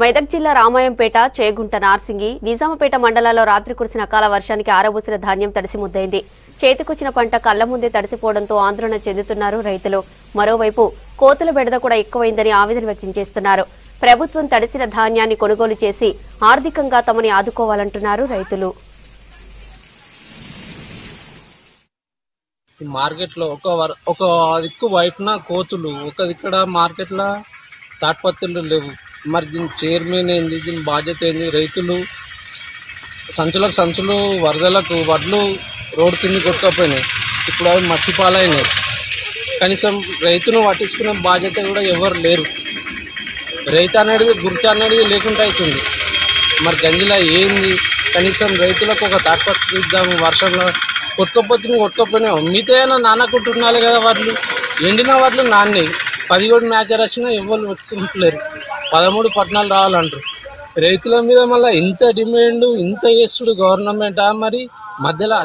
మెదక్ జిల్లా రామాయంపేట, చేగుంట, నార్సింగి, నిజామపేట మండలాల్లో రాత్రి కురిసిన అకాల వర్షానికి ఆరబోసిన ధాన్యం తడిసి ముద్దైంది. చేతికొచ్చిన పంట కళ్ల ముందే తడిసిపోవడంతో ఆందోళన చెందుతున్నారు రైతులు. మరోవైపు కోతుల బెడద కూడా ఎక్కువైందని ఆవేదన వ్యక్తం చేస్తున్నారు. ప్రభుత్వం తడిసిన ధాన్యాన్ని కొనుగోలు చేసి ఆర్థికంగా తమని ఆదుకోవాలంటున్నారు రైతులు. మార్కెట్లో ఒక దిక్కు వైపున కోతులు, ఒక దిక్కడ మార్కెట్లో తాట్పత్రులు లేవు. మరి దీని చైర్మన్ ఏంది, దీని బాధ్యత ఏంది? రైతులు సంచులు వరదలకు వడ్లు రోడ్డు కింద కొట్టుకపోయినాయి. ఇప్పుడు అవి మట్టిపాలైనాయి. కనీసం రైతును పట్టించుకునే బాధ్యత కూడా ఎవరు లేరు. రైతు అనేది గుర్తు అనేది లేకుండా అవుతుంది. మరి గంజిలా ఏంది? కనీసం రైతులకు ఒక తాట్పత్రి ఇద్దాము. వర్షంలో కొట్టుకపోయినా అమ్మితేనా నానకుంటున్నాలి కదా. వడ్లు ఎండిన వడ్లు నాన్నే 17 మ్యాచర్ వచ్చినా ఎవరు పెట్టుకుంటలేరు. 13, 14 రావాలంటారు. రైతుల మీద మళ్ళీ ఇంత డిమాండ్, ఇంత చేస్తుడు గవర్నమెంటా? మరి మధ్యలో